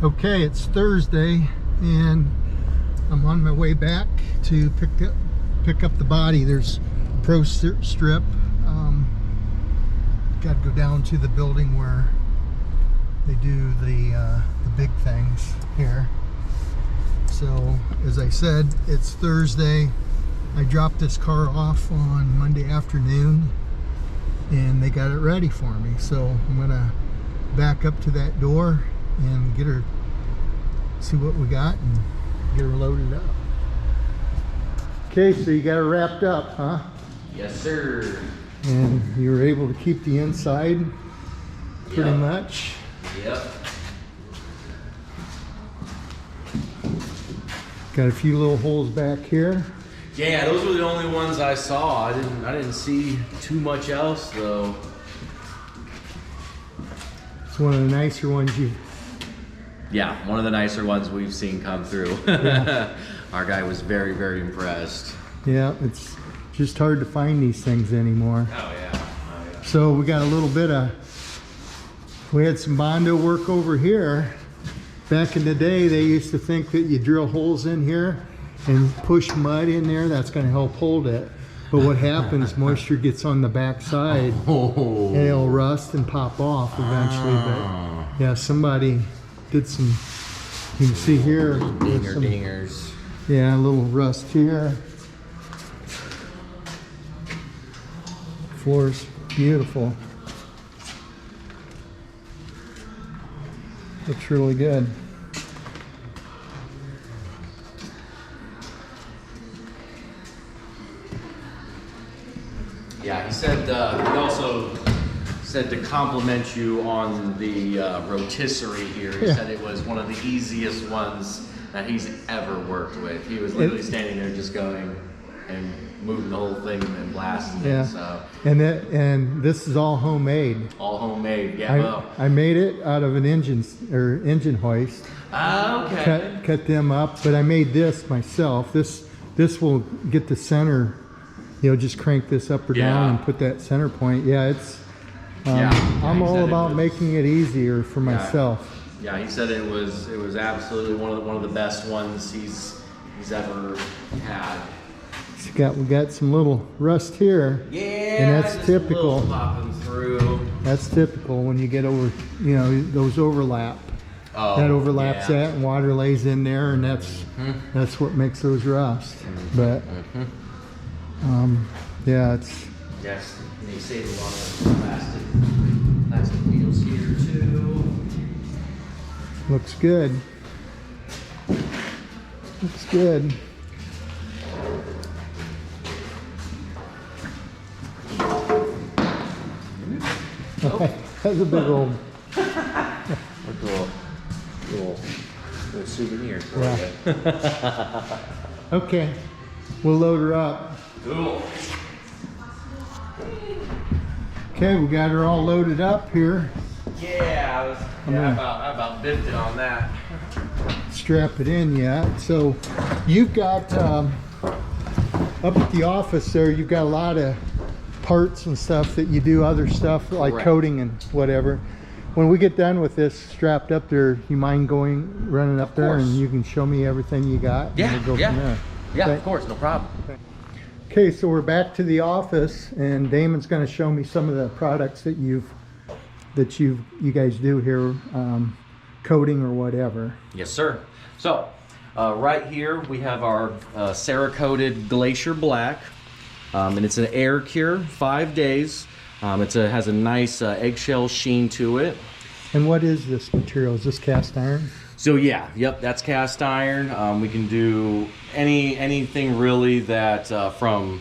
Okay, it's Thursday and I'm on my way back to pick up the body. There's Pro Strip. Got to go down to the building where they do the big things here. So as I said, it's Thursday. I dropped this car off on Monday afternoon and they got it ready for me. So I'm gonna back up to that door and get her, see what we got and get her loaded up. Okay, so you got her wrapped up, huh? Yes, sir. And you were able to keep the inside pretty much. Yep. Got a few little holes back here. Yeah, those were the only ones I saw. I didn't see too much else though. It's one of the nicer ones you've... Yeah, one of the nicer ones we've seen come through. Yeah. Our guy was very, very impressed. Yeah, it's just hard to find these things anymore. Oh yeah. Oh yeah. So we got a little bit of... We had some Bondo work over here. Back in the day, they used to think that you drill holes in here and push mud in there, that's going to help hold it. But what happens, moisture gets on the back side and it'll rust and pop off eventually. But yeah, somebody did some, you can see here, Dingers. Yeah, a little rust here. Floor's beautiful. Looks really good. Yeah, he said, he also said to compliment you on the rotisserie here. He said it was one of the easiest ones that he's ever worked with. He was literally standing there just going and moving the whole thing and blasting it. So. And this is all homemade. All homemade, yeah. I made it out of an engine hoist. Okay. Cut them up, but I made this myself. This will get the center. You know, just crank this up or down and put that center point. Yeah, it's. I'm all about making it easier for myself. Yeah, he said it was absolutely one of the best ones he's ever had. We got some little rust here. Yeah, and that's typical. Popping through. That's typical when you get over, you know, those overlap. Oh, that overlaps that, and water lays in there, and that's what makes those rust. But yeah, it's. Yes, and they save a lot of plastic wheels here too. Looks good. Looks good. Oh. That's a big old. little souvenir for you. Okay, we'll load her up. Cool. Okay, we got her all loaded up here. Yeah, I about biffed it on that. Strap it in yet. So you've got up at the office there, you've got a lot of parts and stuff that you do other stuff like coating and whatever. When we get done with this strapped up there, you mind running up there and you can show me everything you got? Yeah, and we'll go from there. Yeah, Okay. of course, no problem. Okay, so we're back to the office and Damon's going to show me some of the products that you guys do here, coating or whatever. Yes, sir. So right here we have our Cerakoted Glacier Black, and it's an air cure, 5 days. It has a nice eggshell sheen to it. And what is this material? Is this cast iron? So yeah, yep, that's cast iron. We can do anything really that from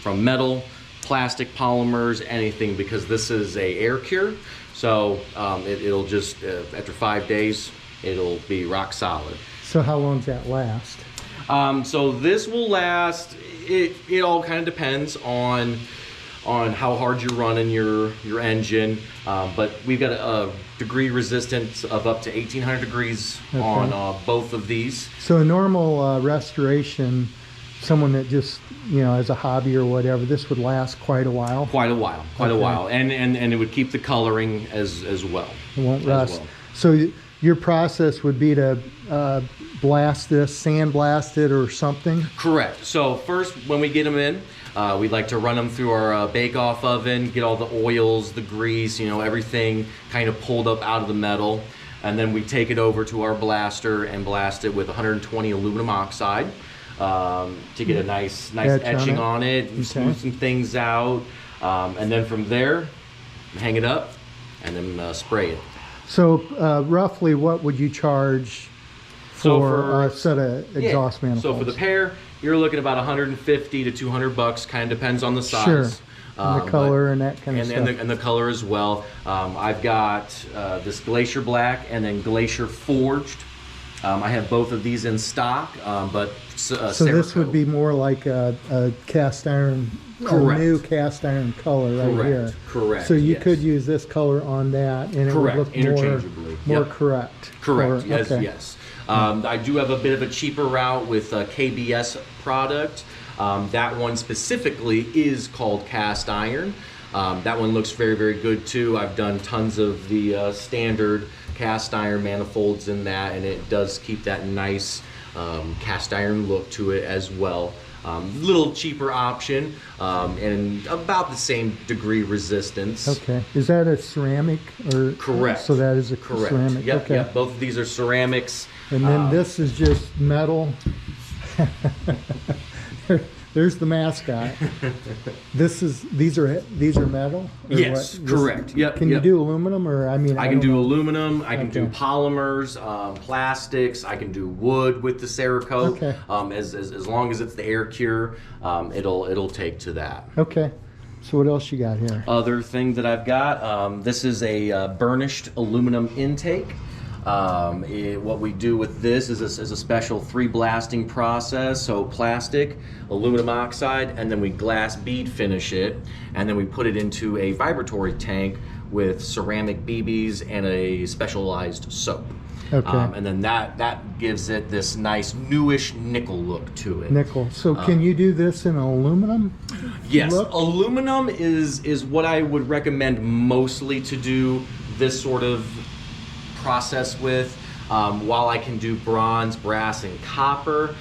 metal, plastic, polymers, anything, because this is a air cure. So it'll just after 5 days it'll be rock solid. So how long does that last? So this will last. It all kind of depends on how hard you're running your engine, but we've got a degree resistance of up to 1800 degrees on both of these. So a normal restoration, someone that just, you know, as a hobby or whatever, this would last quite a while. Quite a while, and it would keep the coloring as well. It won't rust. So your process would be to blast this, sandblast it or something? Correct. So first, when we get them in, we'd like to run them through our bake-off oven, get all the oils, the grease, you know, everything kind of pulled up out of the metal. And then we take it over to our blaster and blast it with 120 aluminum oxide to get a nice etching on it, and smooth some things out. And then from there, hang it up and then spray it. So roughly what would you charge for a set of exhaust manifolds? So for the pair, you're looking at about 150 to 200 bucks, kind of depends on the size. Sure. And the color and that kind of stuff. And the color as well. I've got this Glacier Black and then Glacier Forged. I have both of these in stock, but so this would be more like a cast iron, a new cast iron color right here. Correct. So you could use this color on that, and it would look more correct. Correct. Yes. I do have a bit of a cheaper route with KBS product. That one specifically is called cast iron. That one looks very, very good too. I've done tons of the standard cast iron manifolds in that, and it does keep that nice cast iron look to it as well. Little cheaper option and about the same degree resistance. Okay. Is that a ceramic or? Correct. So that is a ceramic. Yep, okay. Yep. Both of these are ceramics. And then this is just metal. There's the mascot. These are metal? Yes, correct. Yep. Can you do aluminum, or I can do aluminum. I can do polymers, plastics. I can do wood with the Cerakote. Okay. As long as it's the air cure, it'll take to that. Okay. So what else you got here? Other thing that I've got. This is a burnished aluminum intake. What we do with this is a special 3 blasting process. So plastic, aluminum oxide, and then we glass bead finish it, and then we put it into a vibratory tank with ceramic BBs and a specialized soap. Okay. And then that gives it this nice newish nickel look to it. Nickel. So can you do this in aluminum? Yes, aluminum is what I would recommend mostly to do this sort of process with. While I can do bronze, brass, and copper,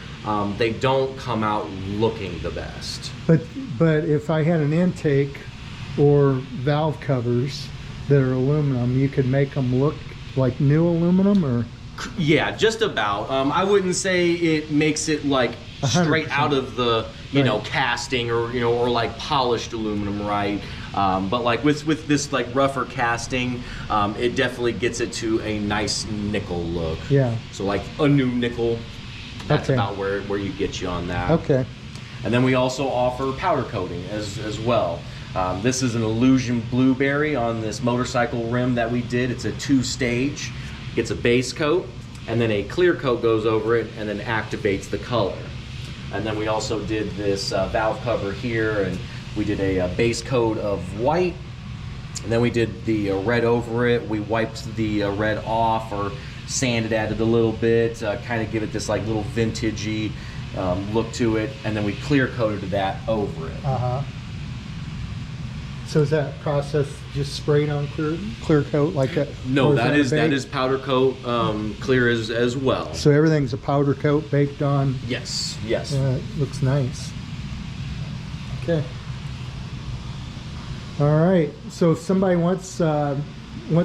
they don't come out looking the best. But if I had an intake or valve covers that are aluminum, you could make them look like new aluminum, or? Yeah, just about. I wouldn't say it makes it like 100%. Straight out of the casting or like polished aluminum, right? But like with this like rougher casting, it definitely gets it to a nice nickel look. Yeah. So like a new nickel, that's about where you get you on that. Okay. And then we also offer powder coating as well. This is an Illusion Blueberry on this motorcycle rim that we did. It's a 2-stage. Gets a base coat, and then a clear coat goes over it and then activates the color. And then we also did this valve cover here, and we did a base coat of white, and then we did the red over it. We wiped the red off or sanded at it a little bit, kind of give it this like little vintagey look to it, and then we clear coated that over it. So is that process just sprayed on clear coat like that? No, that is powder coat, clear as well. So everything's a powder coat baked on? Yes. It looks nice. Okay. All right. So if somebody wants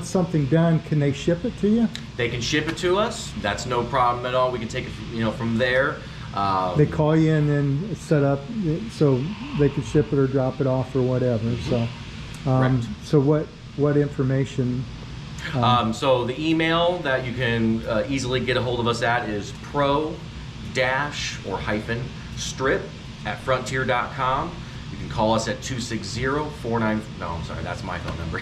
something done, can they ship it to you? They can ship it to us. That's no problem at all. We can take it, from there. They call you and then set up so they can ship it or drop it off or whatever. So, so what information? So the email that you can easily get a hold of us at is pro-strip@frontier.com. You can call us at 260-49. No, I'm sorry, that's my phone number.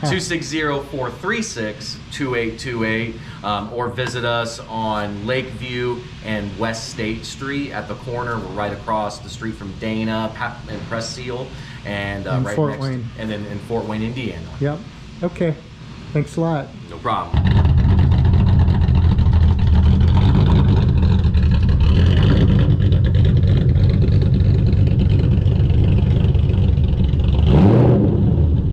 260-436-2828, or visit us on Lakeview and West State Street at the corner. We're right across the street from Dana and Press Seal, and right Fort next, Wayne. and then in Fort Wayne, Indiana. Yep. Okay. Thanks a lot. No problem.